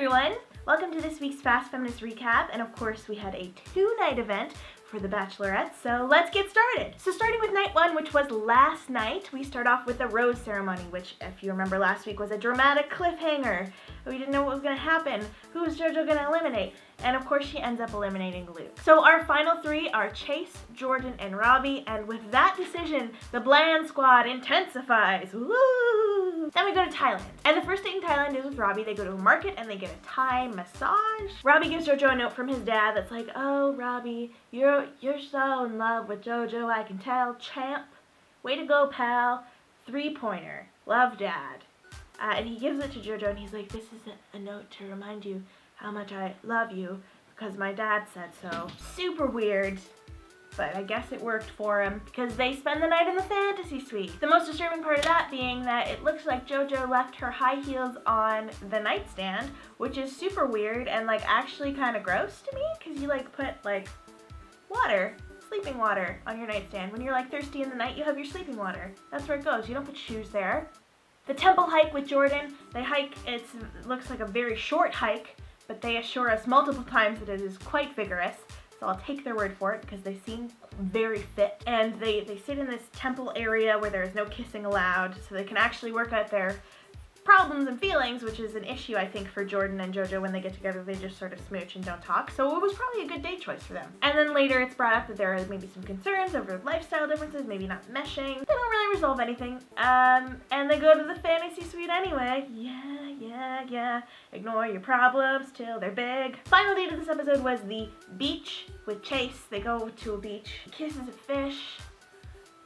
everyone! Welcome to this week's Fast Feminist Recap, and of course we had a two-night event for the Bachelorette, so let's get started! So starting with night one, which was last night, we start off with the rose ceremony, which, if you remember last week, was a dramatic cliffhanger. We didn't know what was going to happen. Who was JoJo going to eliminate? And of course she ends up eliminating Luke. So our final three are Chase, Jordan, and Robbie, and with that decision, the Bland Squad intensifies. Woo! Then we go to Thailand. And the first date in Thailand is with Robbie. They go to a market and they get a Thai massage. Robbie gives JoJo a note from his dad that's like, "Oh, Robbie, you're so in love with JoJo, I can tell. Champ. Way to go, pal. 3-pointer. Love, Dad." And he gives it to JoJo and he's like, "This is a note to remind you how much I love you because my dad said so." Super weird, but I guess it worked for him because they spend the night in the fantasy suite. The most disturbing part of that being that it looks like JoJo left her high heels on the nightstand, which is super weird and like actually kind of gross to me because you like put like water, sleeping water on your nightstand. When you're like thirsty in the night, you have your sleeping water. That's where it goes. You don't put shoes there. The temple hike with Jordan, they hike, it looks like a very short hike, but they assure us multiple times that it is quite vigorous. So I'll take their word for it because they seem very fit. And they sit in this temple area where there is no kissing allowed, so they can actually work out their problems and feelings, which is an issue I think for Jordan and JoJo when they get together. They just sort of smooch and don't talk. So it was probably a good date choice for them. And then later it's brought up that there are maybe some concerns over lifestyle differences, maybe not meshing. They don't really resolve anything. And they go to the fantasy suite anyway. Yeah. Ignore your problems till they're big. Final date of this episode was the beach with Chase. They go to a beach. Kisses a fish.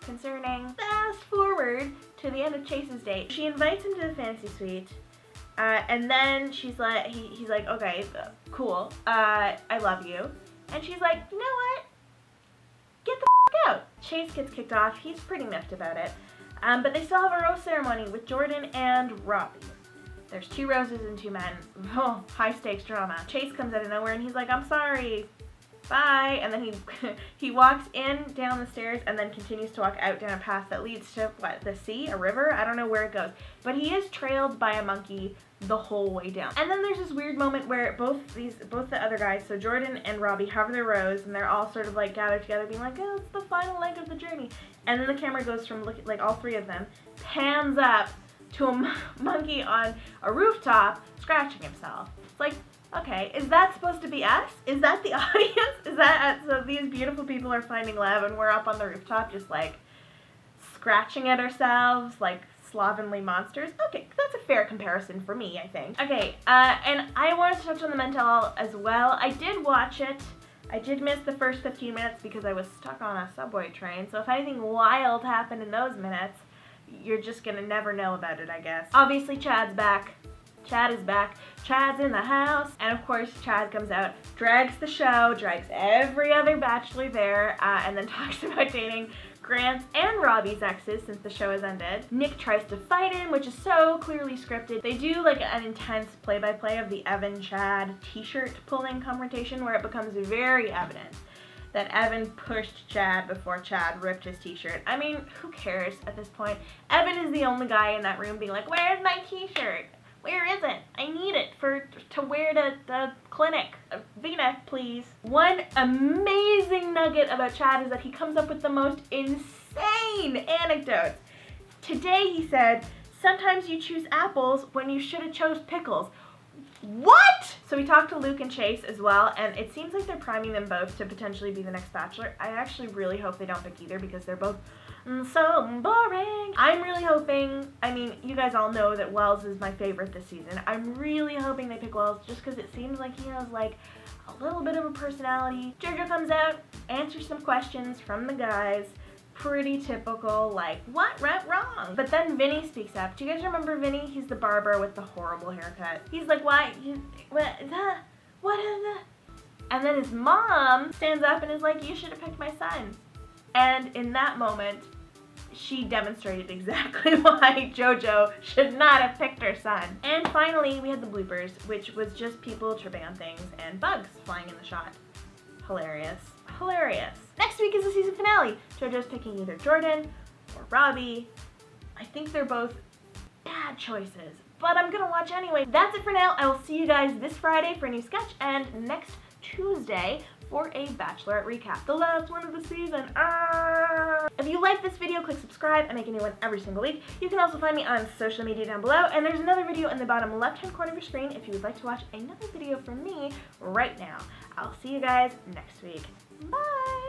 Concerning. Fast forward to the end of Chase's date. She invites him to the fantasy suite, and then she's like, he's like, "Okay, cool, I love you," and she's like, "You know what? Get the f*** out." Chase gets kicked off. He's pretty miffed about it, but they still have a rose ceremony with Jordan and Robbie. There's 2 roses and 2 men. Oh, high stakes drama. Chase comes out of nowhere and he's like, "I'm sorry. Bye," and then he walks down the stairs and then continues to walk out down a path that leads to, what, the sea? A river? I don't know where it goes. But he is trailed by a monkey the whole way down. And then there's this weird moment where both the other guys, so Jordan and Robbie, have their rose and they're all sort of like gathered together being like, "Oh, it's the final leg of the journey." And then the camera goes from like all 3 of them, pans up to a monkey on a rooftop scratching himself. It's like, okay, is that supposed to be us? Is that the audience? Is that so these beautiful people are finding love and we're up on the rooftop just like scratching at ourselves like slovenly monsters? Okay, that's a fair comparison for me, I think. Okay, and I wanted to touch on the men tell all as well. I did watch it. I did miss the first 15 minutes because I was stuck on a subway train, so if anything wild happened in those minutes, you're just gonna never know about it, I guess. Obviously, Chad's back. Chad is back. Chad's in the house. And of course, Chad comes out, drags the show, drags every other bachelor there, and then talks about dating Grant's and Robbie's exes since the show has ended. Nick tries to fight him, which is so clearly scripted. They do like an intense play-by-play of the Evan-Chad t-shirt pulling confrontation where it becomes very evident that Evan pushed Chad before Chad ripped his t-shirt. I mean, who cares at this point? Evan is the only guy in that room being like, "Where's my t-shirt? Where is it? I need it to wear to the clinic. Vina, please." One amazing nugget about Chad is that he comes up with the most insane anecdotes. Today he said, "Sometimes you choose apples when you should have chose pickles." What? So we talked to Luke and Chase as well, and it seems like they're priming them both to potentially be the next Bachelor. I actually really hope they don't pick either because they're both so boring. I'm really hoping, I mean, you guys all know that Wells is my favorite this season. I'm really hoping they pick Wells just because it seems like he has like a little bit of a personality. JoJo comes out, answers some questions from the guys. Pretty typical, like, what went wrong? But then Vinny speaks up. Do you guys remember Vinny? He's the barber with the horrible haircut. He's like, what is that? And then his mom stands up and is like, "You should have picked my son." And in that moment, she demonstrated exactly why JoJo should not have picked her son. And finally, we had the bloopers, which was just people tripping on things and bugs flying in the shot. Hilarious. Next week is the season finale. JoJo's picking either Jordan or Robbie. I think they're both bad choices. but I'm gonna watch anyway. That's it for now. I will see you guys this Friday for a new sketch and next Tuesday for a Bachelorette recap. The last one of the season. If you like this video, click subscribe. I make a new one every single week. You can also find me on social media down below, and there's another video in the bottom left-hand corner of your screen if you would like to watch another video from me right now. I'll see you guys next week. Bye!